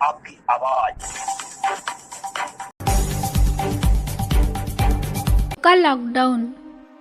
आपकी आवाज। का लॉकडाउन।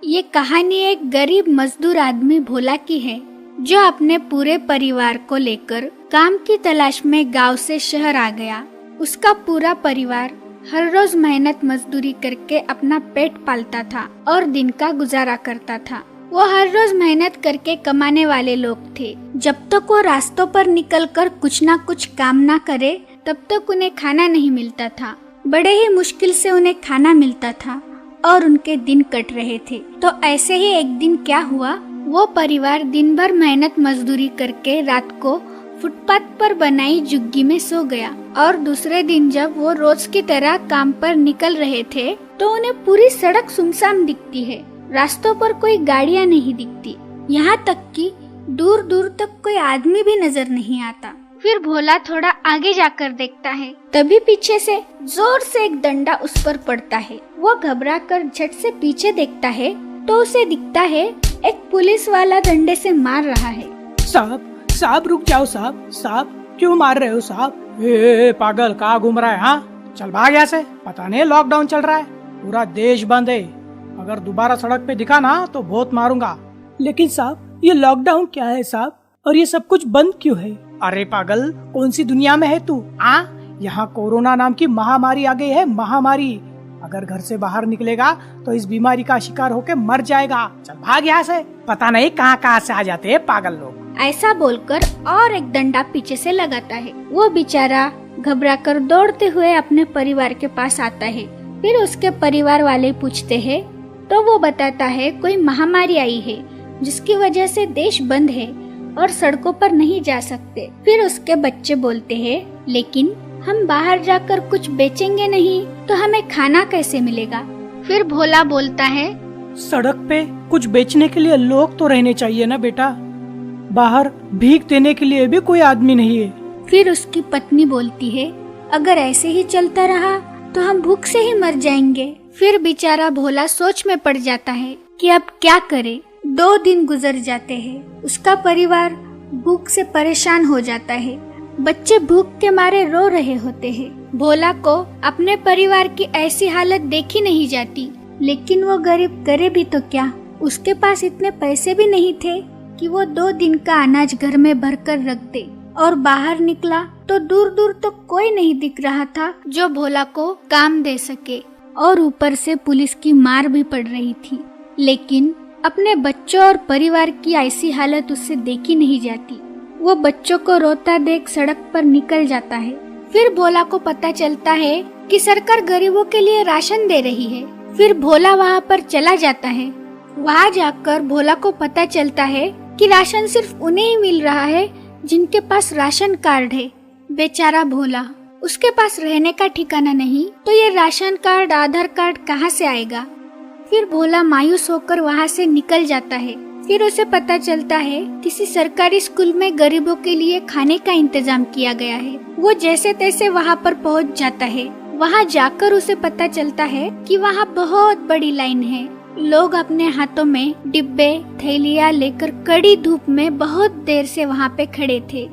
ये कहानी एक गरीब मजदूर आदमी भोला की है, जो अपने पूरे परिवार को लेकर काम की तलाश में गांव से शहर आ गया। उसका पूरा परिवार हर रोज मेहनत मजदूरी करके अपना पेट पालता था और दिन का गुजारा करता था। वो हर रोज मेहनत करके कमाने वाले लोग थे। जब तक वो रास्तों पर निकलकर कुछ ना कुछ काम ना करे, तब तक उन्हें खाना नहीं मिलता था। बड़े ही मुश्किल से उन्हें खाना मिलता था और उनके दिन कट रहे थे। तो ऐसे ही एक दिन क्या हुआ, वो परिवार दिन भर मेहनत मजदूरी करके रात को फुटपाथ पर बनाई झुग्गी में सो गया। और दूसरे दिन जब वो रोज की तरह काम पर निकल रहे थे, तो उन्हें पूरी सड़क सुनसान दिखती है। रास्तों पर कोई गाड़ियां नहीं दिखती, यहाँ तक कि दूर दूर तक कोई आदमी भी नजर नहीं आता। फिर भोला थोड़ा आगे जाकर देखता है, तभी पीछे से जोर से एक डंडा उस पर पड़ता है। वो घबराकर झट से पीछे देखता है, तो उसे दिखता है एक पुलिस वाला डंडे से मार रहा है। साहब साहब रुक जाओ साहब, साहब क्यों मार रहे हो साहब? ए पागल, कहाँ घूम रहा है? हाँ चल भाग यहाँ से, पता नहीं लॉकडाउन चल रहा है, पूरा देश बंद है। अगर दोबारा सड़क पे दिखा ना तो बहुत मारूंगा। लेकिन साहब ये लॉकडाउन क्या है साहब, और ये सब कुछ बंद क्यों है? अरे पागल, कौन सी दुनिया में है तू? यहाँ कोरोना नाम की महामारी आ गई है, महामारी। अगर घर से बाहर निकलेगा तो इस बीमारी का शिकार होकर मर जाएगा। चल भाग यहाँ से, पता नहीं कहाँ कहाँ से आ जाते हैं पागल लोग। ऐसा बोलकर और एक डंडा पीछे से लगाता है। वो बेचारा घबराकर दौड़ते हुए अपने परिवार के पास आता है। फिर उसके परिवार वाले पूछते हैं, तो वो बताता है कोई महामारी आई है, जिसकी वजह से देश बंद है और सड़कों पर नहीं जा सकते। फिर उसके बच्चे बोलते हैं, लेकिन हम बाहर जाकर कुछ बेचेंगे नहीं तो हमें खाना कैसे मिलेगा? फिर भोला बोलता है, सड़क पे कुछ बेचने के लिए लोग तो रहने चाहिए ना बेटा, बाहर भीख देने के लिए भी कोई आदमी नहीं है। फिर उसकी पत्नी बोलती है, अगर ऐसे ही चलता रहा तो हम भूख से ही मर जाएंगे। फिर बेचारा भोला सोच में पड़ जाता है कि अब क्या करे। 2 दिन गुजर जाते हैं, उसका परिवार भूख से परेशान हो जाता है। बच्चे भूख के मारे रो रहे होते हैं। भोला को अपने परिवार की ऐसी हालत देखी नहीं जाती, लेकिन वो गरीब करे भी तो क्या, उसके पास इतने पैसे भी नहीं थे कि वो 2 दिन का अनाज घर में भरकर रख दे। और बाहर निकला तो दूर दूर तो कोई नहीं दिख रहा था जो भोला को काम दे सके, और ऊपर से पुलिस की मार भी पड़ रही थी। लेकिन अपने बच्चों और परिवार की ऐसी हालत उससे देखी नहीं जाती। वो बच्चों को रोता देख सड़क पर निकल जाता है। फिर भोला को पता चलता है कि सरकार गरीबों के लिए राशन दे रही है। फिर भोला वहाँ पर चला जाता है। वहाँ जाकर भोला को पता चलता है कि राशन सिर्फ उन्हें ही मिल रहा है जिनके पास राशन कार्ड है। बेचारा भोला, उसके पास रहने का ठिकाना नहीं, तो ये राशन कार्ड आधार कार्ड कहाँ से आएगा? फिर भोला मायूस होकर वहाँ से निकल जाता है। फिर उसे पता चलता है किसी सरकारी स्कूल में गरीबों के लिए खाने का इंतजाम किया गया है। वो जैसे तैसे वहाँ पर पहुँच जाता है। वहाँ जाकर उसे पता चलता है कि वहाँ बहुत बड़ी लाइन है। लोग अपने हाथों में डिब्बे थैलियाँ लेकर कड़ी धूप में बहुत देर से वहाँ पे खड़े थे।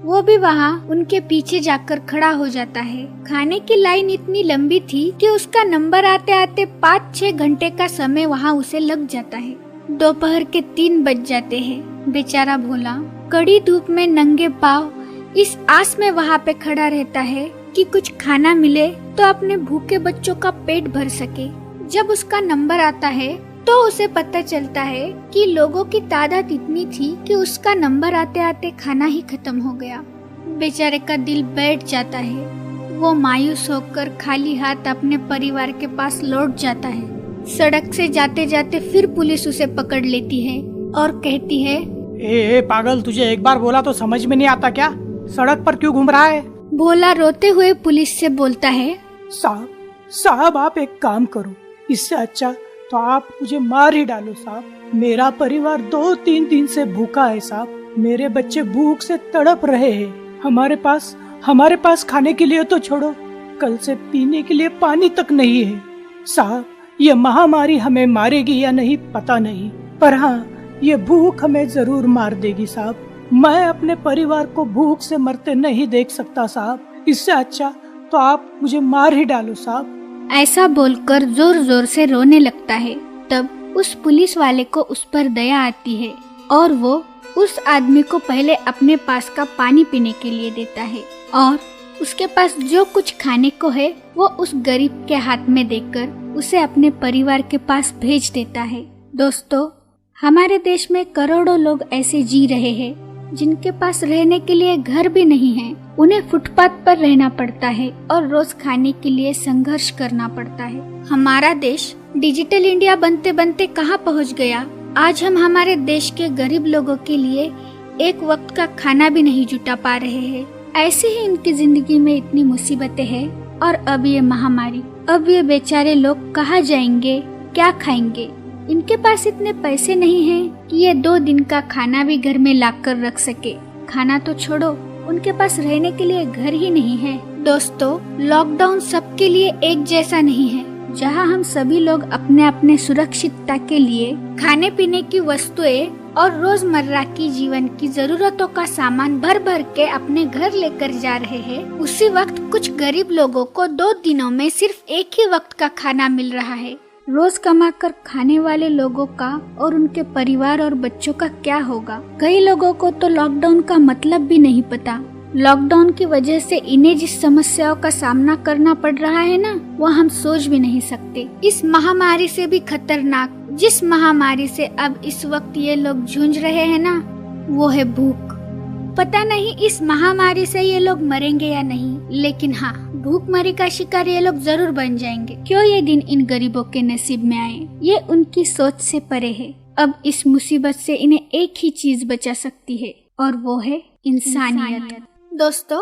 वो भी वहाँ उनके पीछे जाकर खड़ा हो जाता है। खाने की लाइन इतनी लंबी थी कि उसका नंबर आते आते 5-6 घंटे का समय वहाँ उसे लग जाता है। दोपहर के 3 बज जाते हैं। बेचारा भोला कड़ी धूप में नंगे पाँव इस आस में वहाँ पे खड़ा रहता है कि कुछ खाना मिले तो अपने भूखे बच्चों का पेट भर सके। जब उसका नंबर आता है तो उसे पता चलता है कि लोगों की तादाद इतनी थी कि उसका नंबर आते आते खाना ही खत्म हो गया। बेचारे का दिल बैठ जाता है। वो मायूस होकर खाली हाथ अपने परिवार के पास लौट जाता है। सड़क से जाते जाते फिर पुलिस उसे पकड़ लेती है और कहती है, ए पागल, तुझे एक बार बोला तो समझ में नहीं आता क्या? सड़क पर क्यों घूम रहा है? भोला रोते हुए पुलिस से बोलता है, साहब आप एक काम करो, इससे अच्छा तो आप मुझे मार ही डालो साहब। मेरा परिवार 2-3 दिन से भूखा है साहब। मेरे बच्चे भूख से तड़प रहे हैं। हमारे पास खाने के लिए तो छोड़ो, कल से पीने के लिए पानी तक नहीं है साहब। ये महामारी हमें मारेगी या नहीं पता नहीं, पर हाँ ये भूख हमें जरूर मार देगी साहब। मैं अपने परिवार को भूख से मरते नहीं देख सकता साहब। इससे अच्छा तो आप मुझे मार ही डालो साहब। ऐसा बोलकर जोर जोर से रोने लगता है। तब उस पुलिस वाले को उस पर दया आती है और वो उस आदमी को पहले अपने पास का पानी पीने के लिए देता है और उसके पास जो कुछ खाने को है वो उस गरीब के हाथ में देकर उसे अपने परिवार के पास भेज देता है। दोस्तों, हमारे देश में करोड़ों लोग ऐसे जी रहे हैं जिनके पास रहने के लिए घर भी नहीं है। उन्हें फुटपाथ पर रहना पड़ता है और रोज खाने के लिए संघर्ष करना पड़ता है। हमारा देश डिजिटल इंडिया बनते बनते कहाँ पहुँच गया। आज हम हमारे देश के गरीब लोगों के लिए एक वक्त का खाना भी नहीं जुटा पा रहे हैं। ऐसे ही इनकी जिंदगी में इतनी मुसीबतें हैं और अब ये महामारी। अब ये बेचारे लोग कहाँ जाएंगे, क्या खाएंगे। इनके पास इतने पैसे नहीं हैं कि ये 2 दिन का खाना भी घर में लाकर रख सके। खाना तो छोड़ो, उनके पास रहने के लिए घर ही नहीं है। दोस्तों, लॉकडाउन सबके लिए एक जैसा नहीं है। जहां हम सभी लोग अपने अपने सुरक्षितता के लिए खाने पीने की वस्तुएं और रोजमर्रा की जीवन की जरूरतों का सामान भर भर के अपने घर लेकर जा रहे हैं, उसी वक्त कुछ गरीब लोगों को 2 दिनों में सिर्फ एक ही वक्त का खाना मिल रहा है। रोज कमाकर खाने वाले लोगों का और उनके परिवार और बच्चों का क्या होगा। कई लोगों को तो लॉकडाउन का मतलब भी नहीं पता। लॉकडाउन की वजह से इन्हें जिस समस्याओं का सामना करना पड़ रहा है ना, वो हम सोच भी नहीं सकते। इस महामारी से भी खतरनाक जिस महामारी से अब इस वक्त ये लोग जूझ रहे हैं ना, वो है भूख। पता नहीं इस महामारी से ये लोग मरेंगे या नहीं, लेकिन हाँ, भूखमरी का शिकार ये लोग जरूर बन जाएंगे। क्यों ये दिन इन गरीबों के नसीब में आए, ये उनकी सोच से परे है। अब इस मुसीबत से इन्हें एक ही चीज बचा सकती है और वो है इंसानियत। दोस्तों,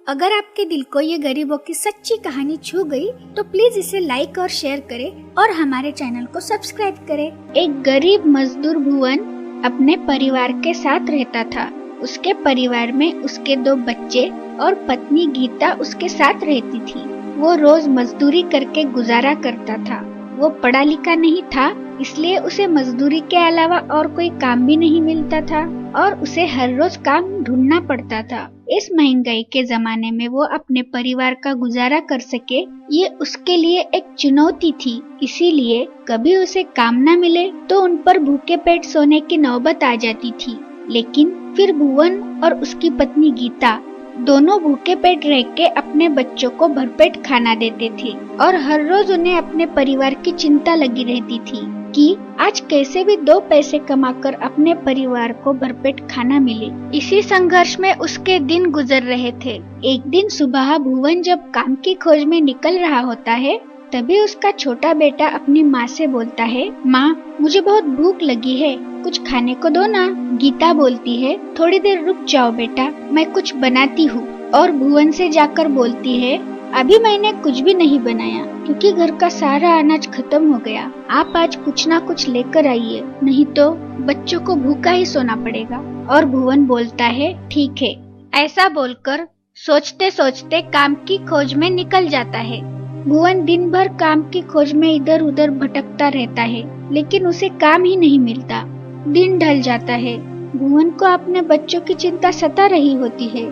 अगर आपके दिल को ये गरीबों की सच्ची कहानी छू गई तो प्लीज इसे लाइक और शेयर करें और हमारे चैनल को सब्सक्राइब करें। एक गरीब मजदूर भुवन अपने परिवार के साथ रहता था। उसके परिवार में उसके 2 बच्चे और पत्नी गीता उसके साथ रहती थी। वो रोज मजदूरी करके गुजारा करता था। वो पढ़ा लिखा नहीं था, इसलिए उसे मजदूरी के अलावा और कोई काम भी नहीं मिलता था और उसे हर रोज काम ढूंढना पड़ता था। इस महंगाई के जमाने में वो अपने परिवार का गुजारा कर सके, ये उसके लिए एक चुनौती थी। इसीलिए कभी उसे काम न मिले तो उन पर भूखे पेट सोने की नौबत आ जाती थी। लेकिन फिर भुवन और उसकी पत्नी गीता दोनों भूखे पेट रह के अपने बच्चों को भरपेट खाना देते थे और हर रोज उन्हें अपने परिवार की चिंता लगी रहती थी कि आज कैसे भी 2 पैसे कमाकर अपने परिवार को भरपेट खाना मिले। इसी संघर्ष में उसके दिन गुजर रहे थे। एक दिन सुबह भुवन जब काम की खोज में निकल रहा होता है, तभी उसका छोटा बेटा अपनी माँ से बोलता है, माँ, मुझे बहुत भूख लगी है, कुछ खाने को दो ना। गीता बोलती है, थोड़ी देर रुक जाओ बेटा, मैं कुछ बनाती हूँ। और भुवन से जाकर बोलती है, अभी मैंने कुछ भी नहीं बनाया क्योंकि घर का सारा अनाज खत्म हो गया। आप आज कुछ ना कुछ लेकर आइए, नहीं तो बच्चों को भूखा ही सोना पड़ेगा। और भुवन बोलता है, ठीक है। ऐसा बोलकर सोचते सोचते काम की खोज में निकल जाता है। भुवन दिन भर काम की खोज में इधर उधर भटकता रहता है, लेकिन उसे काम ही नहीं मिलता। दिन ढल जाता है। भुवन को अपने बच्चों की चिंता सता रही होती है।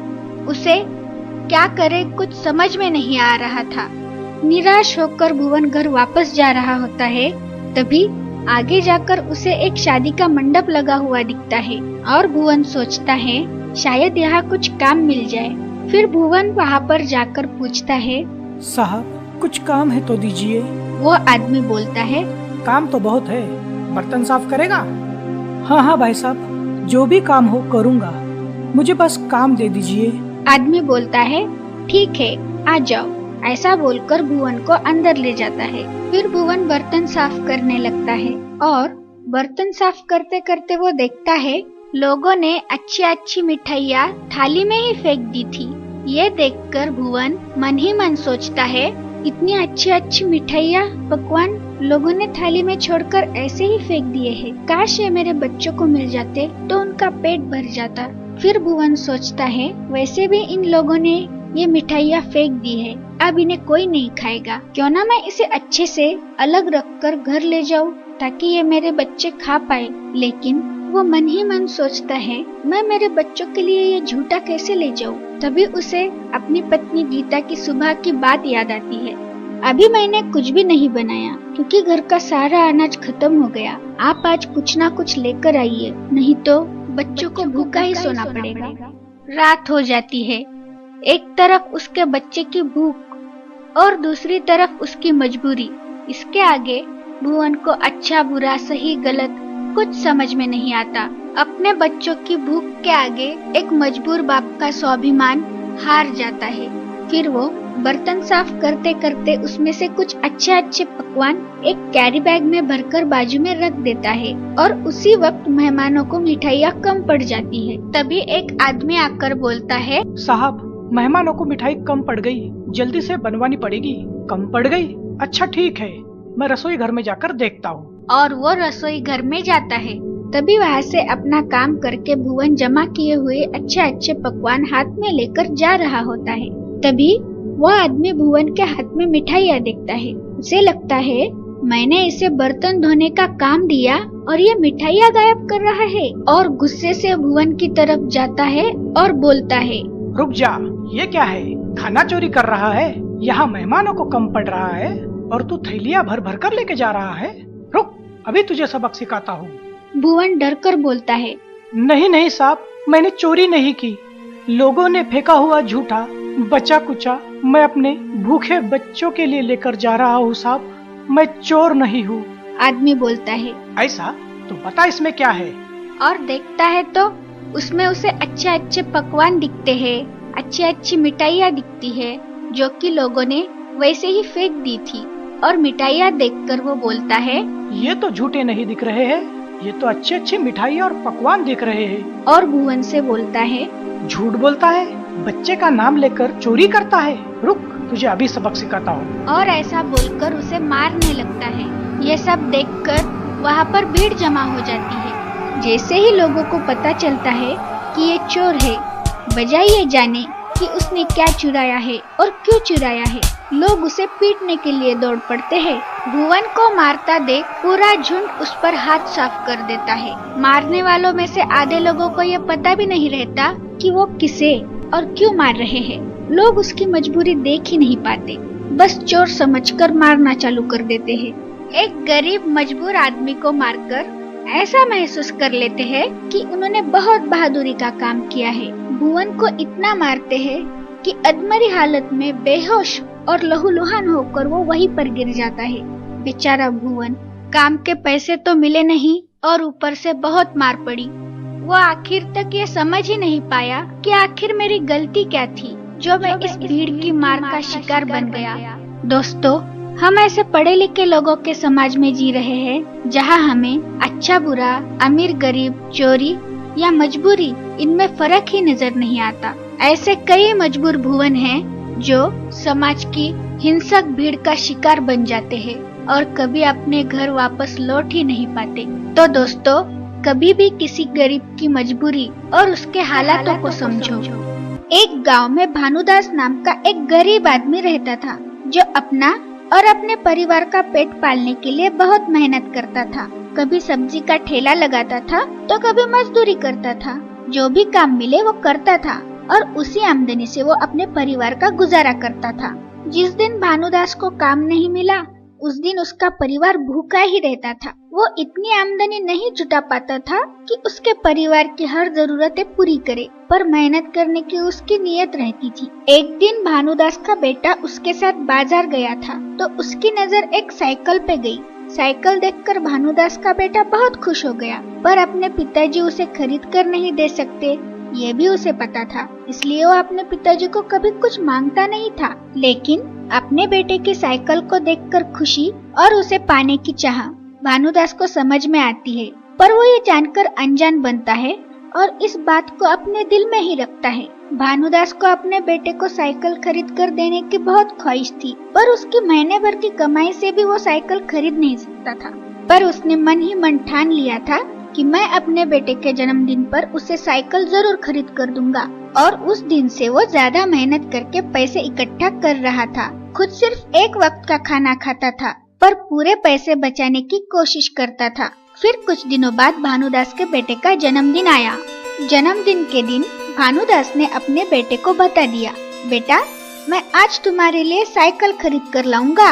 उसे क्या करे कुछ समझ में नहीं आ रहा था। निराश होकर भुवन घर वापस जा रहा होता है, तभी आगे जाकर उसे एक शादी का मंडप लगा हुआ दिखता है और भुवन सोचता है शायद यहाँ कुछ काम मिल जाए। फिर भुवन वहाँ पर जाकर पूछता है, साहब कुछ काम है तो दीजिए। वो आदमी बोलता है, काम तो बहुत है, बर्तन साफ करेगा? हाँ हाँ भाई साहब, जो भी काम हो करूँगा, मुझे बस काम दे दीजिए। आदमी बोलता है, ठीक है, आ जाओ। ऐसा बोलकर भुवन को अंदर ले जाता है। फिर भुवन बर्तन साफ करने लगता है और बर्तन साफ करते करते वो देखता है लोगों ने अच्छी अच्छी मिठाइयाँ थाली में ही फेंक दी थी। ये देखकर भुवन मन ही मन सोचता है, इतनी अच्छी अच्छी मिठाइयाँ पकवान लोगों ने थाली में छोड़कर ऐसे ही फेंक दिए हैं। काश ये मेरे बच्चों को मिल जाते तो उनका पेट भर जाता। फिर भुवन सोचता है, वैसे भी इन लोगों ने ये मिठाइयाँ फेंक दी है, अब इन्हें कोई नहीं खाएगा। क्यों ना मैं इसे अच्छे से अलग रखकर घर ले जाऊँ ताकि ये मेरे बच्चे खा पाए। लेकिन वो मन ही मन सोचता है, मैं मेरे बच्चों के लिए ये झूठा कैसे ले जाऊं। तभी उसे अपनी पत्नी गीता की सुबह की बात याद आती है। अभी मैंने कुछ भी नहीं बनाया क्योंकि घर का सारा अनाज खत्म हो गया। आप आज कुछ ना कुछ लेकर आइए, नहीं तो बच्चों को भूखा ही सोना पड़ेगा। रात हो जाती है। एक तरफ उसके बच्चे की भूख और दूसरी तरफ उसकी मजबूरी। इसके आगे भुवन को अच्छा बुरा सही गलत कुछ समझ में नहीं आता। अपने बच्चों की भूख के आगे एक मजबूर बाप का स्वाभिमान हार जाता है। फिर वो बर्तन साफ करते करते उसमें से कुछ अच्छे पकवान एक कैरी बैग में भरकर बाजू में रख देता है और उसी वक्त मेहमानों को मिठाइयाँ कम पड़ जाती है। तभी एक आदमी आकर बोलता है, साहब मेहमानों को मिठाई कम पड़ गई, जल्दी से बनवानी पड़ेगी। कम पड़ गई? अच्छा ठीक है, मैं रसोई घर में जाकर देखता हूँ। और वो रसोई घर में जाता है। तभी वहाँ से अपना काम करके भुवन जमा किए हुए अच्छे पकवान हाथ में लेकर जा रहा होता है। तभी वो आदमी भुवन के हाथ में मिठाइयाँ देखता है। उसे लगता है, मैंने इसे बर्तन धोने का काम दिया और ये मिठाइयाँ गायब कर रहा है। और गुस्से से भुवन की तरफ जाता है और बोलता है, रुक जा, ये क्या है? खाना चोरी कर रहा है? यहाँ मेहमानों को कम पड़ रहा है और तू थैलियाँ भर भर कर लेके जा रहा है। रुक, अभी तुझे सबक सिखाता हूँ। भुवन डर कर बोलता है, नहीं साहब, मैंने चोरी नहीं की। लोगों ने फेंका हुआ झूठा बचा कुचा मैं अपने भूखे बच्चों के लिए लेकर जा रहा हूँ साहब, मैं चोर नहीं हूँ। आदमी बोलता है, ऐसा? तो बता इसमें क्या है? और देखता है तो उसमें उसे अच्छे पकवान दिखते हैं, अच्छी मिठाइयाँ दिखती है जो कि लोगों ने वैसे ही फेंक दी थी। और मिठाइयाँ देखकर वो बोलता है, ये तो झूठे नहीं दिख रहे हैं, ये तो अच्छे मिठाई और पकवान दिख रहे हैं। और भुवन से बोलता है, झूठ बोलता है, बच्चे का नाम लेकर चोरी करता है। रुक, तुझे अभी सबक सिखाता हूँ। और ऐसा बोलकर उसे मारने लगता है। ये सब देखकर वहाँ पर भीड़ जमा हो जाती है। जैसे ही लोगों को पता चलता है कि ये चोर है, बजाय ये जाने कि उसने क्या चुराया है और क्यों चुराया है, लोग उसे पीटने के लिए दौड़ पड़ते हैं। भुवन को मारता देख पूरा झुंड उस पर हाथ साफ कर देता है। मारने वालों में से आधे लोगों को ये पता भी नहीं रहता कि वो किसे और क्यों मार रहे हैं। लोग उसकी मजबूरी देख ही नहीं पाते, बस चोर समझकर मारना चालू कर देते हैं। एक गरीब मजबूर आदमी को मारकर ऐसा महसूस कर लेते हैं कि उन्होंने बहुत बहादुरी का काम किया है। भुवन को इतना मारते हैं कि अधमरी हालत में बेहोश और लहूलुहान होकर वो वहीं पर गिर जाता है। बेचारा भुवन, काम के पैसे तो मिले नहीं और ऊपर से बहुत मार पड़ी। वो आखिर तक ये समझ ही नहीं पाया कि आखिर मेरी गलती क्या थी जो मैं इस भीड़ की मार का शिकार बन गया। दोस्तों, हम ऐसे पढ़े लिखे लोगों के समाज में जी रहे हैं जहाँ हमें अच्छा बुरा, अमीर गरीब, चोरी या मजबूरी, इनमें फर्क ही नजर नहीं आता। ऐसे कई मजबूर भुवन हैं जो समाज की हिंसक भीड़ का शिकार बन जाते हैं और कभी अपने घर वापस लौट ही नहीं पाते। तो दोस्तों, कभी भी किसी गरीब की मजबूरी और उसके हालातों को समझो। एक गांव में भानुदास नाम का एक गरीब आदमी रहता था जो अपना और अपने परिवार का पेट पालने के लिए बहुत मेहनत करता था। कभी सब्जी का ठेला लगाता था तो कभी मजदूरी करता था। जो भी काम मिले वो करता था और उसी आमदनी से वो अपने परिवार का गुजारा करता था। जिस दिन भानुदास को काम नहीं मिला, उस दिन उसका परिवार भूखा ही रहता था। वो इतनी आमदनी नहीं जुटा पाता था कि उसके परिवार की हर जरूरतें पूरी करे, पर मेहनत करने की उसकी नीयत रहती थी। एक दिन भानुदास का बेटा उसके साथ बाजार गया था तो उसकी नजर एक साइकिल पे गई। साइकिल देखकर भानुदास का बेटा बहुत खुश हो गया, पर अपने पिताजी उसे खरीद कर नहीं दे सकते, ये भी उसे पता था। इसलिए वो अपने पिताजी को कभी कुछ मांगता नहीं था। लेकिन अपने बेटे की साइकिल को देखकर खुशी और उसे पाने की चाह भानुदास को समझ में आती है, पर वो ये जानकर अनजान बनता है और इस बात को अपने दिल में ही रखता है। भानुदास को अपने बेटे को साइकिल खरीद कर देने की बहुत ख्वाहिश थी, पर उसकी महीने भर की कमाई से भी वो साइकिल खरीद नहीं सकता था। पर उसने मन ही मन ठान लिया था कि मैं अपने बेटे के जन्मदिन पर उसे साइकिल जरूर खरीद कर दूंगा। और उस दिन से वो ज्यादा मेहनत करके पैसे इकट्ठा कर रहा था। खुद सिर्फ एक वक्त का खाना खाता था, पर पूरे पैसे बचाने की कोशिश करता था फिर कुछ दिनों बाद भानुदास के बेटे का जन्मदिन आया। जन्मदिन के दिन भानुदास ने अपने बेटे को बता दिया, बेटा मैं आज तुम्हारे लिए साइकिल खरीद कर लाऊंगा।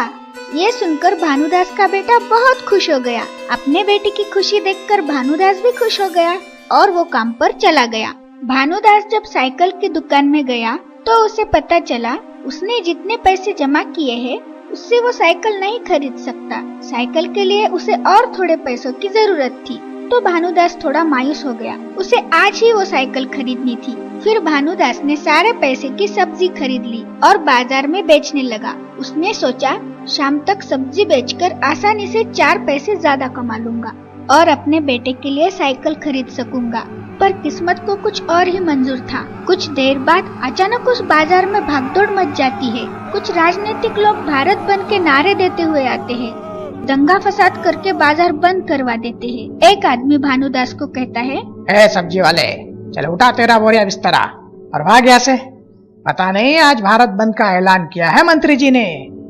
ये सुनकर भानुदास का बेटा बहुत खुश हो गया। अपने बेटे की खुशी देखकर भानुदास भी खुश हो गया और वो काम पर चला गया। भानुदास जब साइकिल की दुकान में गया तो उसे पता चला उसने जितने पैसे जमा किए हैं उससे वो साइकिल नहीं खरीद सकता। साइकिल के लिए उसे और थोड़े पैसों की जरूरत थी। तो भानुदास थोड़ा मायूस हो गया। उसे आज ही वो साइकिल खरीदनी थी। फिर भानुदास ने सारे पैसे की सब्जी खरीद ली और बाजार में बेचने लगा। उसने सोचा शाम तक सब्जी बेचकर आसानी से 4 पैसे ज्यादा कमा लूंगा और अपने बेटे के लिए साइकिल खरीद सकूंगा। पर किस्मत को कुछ और ही मंजूर था। कुछ देर बाद अचानक उस बाजार में भागदौड़ मच जाती है। कुछ राजनीतिक लोग भारत बंद के नारे देते हुए आते हैं। दंगा फसाद करके बाजार बंद करवा देते हैं। एक आदमी भानुदास को कहता है, ए सब्जी वाले, चल उठा तेरा बोरिया बिस्तरा और भाग यहाँ से। पता नहीं आज भारत बंद का ऐलान किया है मंत्री जी ने।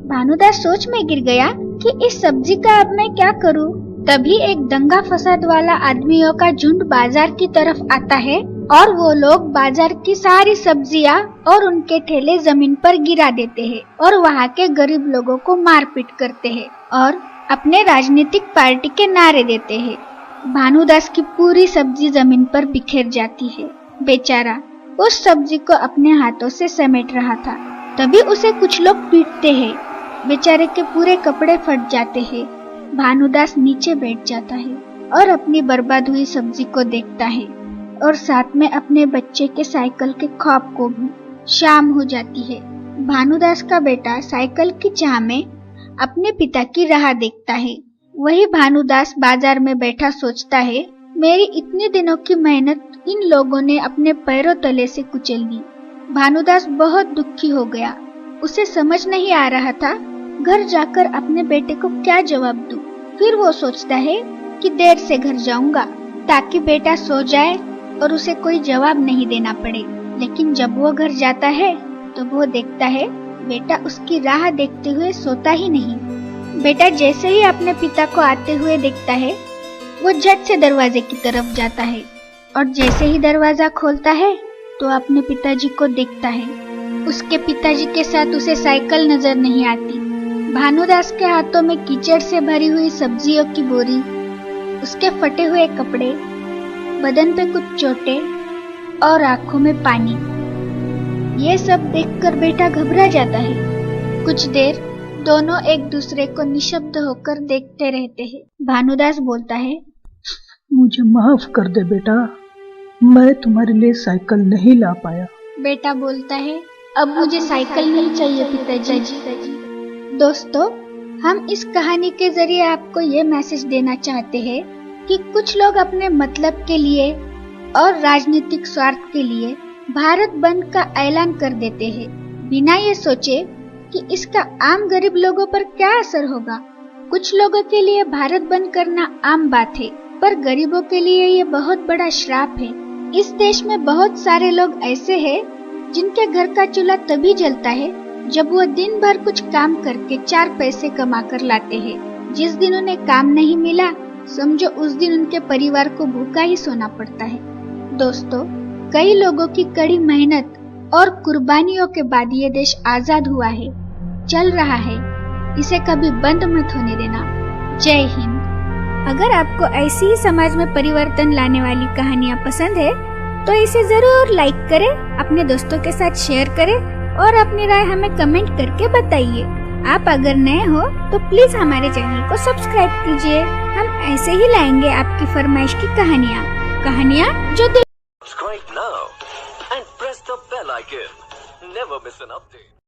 भानुदास सोच में गिर गया कि इस सब्जी का अब मैं क्या करूं। तभी एक दंगा फसाद वाला आदमियों का झुंड बाजार की तरफ आता है और वो लोग बाजार की सारी सब्जियां और उनके ठेले जमीन पर गिरा देते हैं और वहाँ के गरीब लोगों को मारपीट करते हैं और अपने राजनीतिक पार्टी के नारे देते हैं। भानुदास की पूरी सब्जी जमीन पर बिखेर जाती है। बेचारा उस सब्जी को अपने हाथों से समेट रहा था। तभी उसे कुछ लोग पीटते हैं। बेचारे के पूरे कपड़े फट जाते हैं। भानुदास नीचे बैठ जाता है और अपनी बर्बाद हुई सब्जी को देखता है और साथ में अपने बच्चे के साइकिल के ख्वाब को भी। शाम हो जाती है। भानुदास का बेटा साइकिल की चाह में अपने पिता की राह देखता है। वही भानुदास बाजार में बैठा सोचता है, मेरी इतने दिनों की मेहनत इन लोगों ने अपने पैरों तले से कुचल दी। भानुदास बहुत दुखी हो गया। उसे समझ नहीं आ रहा था घर जाकर अपने बेटे को क्या जवाब दूं। फिर वो सोचता है कि देर से घर जाऊंगा ताकि बेटा सो जाए और उसे कोई जवाब नहीं देना पड़े। लेकिन जब वो घर जाता है तो वो देखता है बेटा उसकी राह देखते हुए सोता ही नहीं। बेटा जैसे ही अपने पिता को आते हुए देखता है वो झट से दरवाजे की तरफ जाता है और जैसे ही दरवाजा खोलता है तो अपने पिताजी को देखता है। उसके पिताजी के साथ उसे साइकिल नजर नहीं आती। भानुदास के हाथों में कीचड़ से भरी हुई सब्जियों की बोरी, उसके फटे हुए कपड़े, बदन पे कुछ चोटें और आंखों में पानी। ये सब देखकर बेटा घबरा जाता है। कुछ देर दोनों एक दूसरे को निशब्द होकर देखते रहते हैं। भानुदास बोलता है, मुझे माफ कर दे बेटा, मैं तुम्हारे लिए साइकिल नहीं ला पाया। बेटा बोलता है, अब मुझे साइकिल नहीं चाहिए पिताजी। दोस्तों, हम इस कहानी के जरिए आपको ये मैसेज देना चाहते हैं कि कुछ लोग अपने मतलब के लिए और राजनीतिक स्वार्थ के लिए भारत बंद का ऐलान कर देते हैं बिना ये सोचे कि इसका आम गरीब लोगों पर क्या असर होगा। कुछ लोगों के लिए भारत बंद करना आम बात है, पर गरीबों के लिए ये बहुत बड़ा श्राप है। इस देश में बहुत सारे लोग ऐसे हैं जिनके घर का चूल्हा तभी जलता है जब वो दिन भर कुछ काम करके 4 पैसे कमा कर लाते हैं। जिस दिन उन्हें काम नहीं मिला, समझो उस दिन उनके परिवार को भूखा ही सोना पड़ता है। दोस्तों, कई लोगों की कड़ी मेहनत और कुर्बानियों के बाद ये देश आजाद हुआ है, चल रहा है। इसे कभी बंद मत होने देना। जय हिंद। अगर आपको ऐसी ही समाज में परिवर्तन लाने वाली कहानियाँ पसंद है तो इसे जरूर लाइक करें, अपने दोस्तों के साथ शेयर करें और अपनी राय हमें कमेंट करके बताइए। आप अगर नए हो तो प्लीज हमारे चैनल को सब्सक्राइब कीजिए। हम ऐसे ही लाएंगे आपकी फरमाइश की कहानियाँ जो दिल। Subscribe now and press the bell icon. Never miss an update.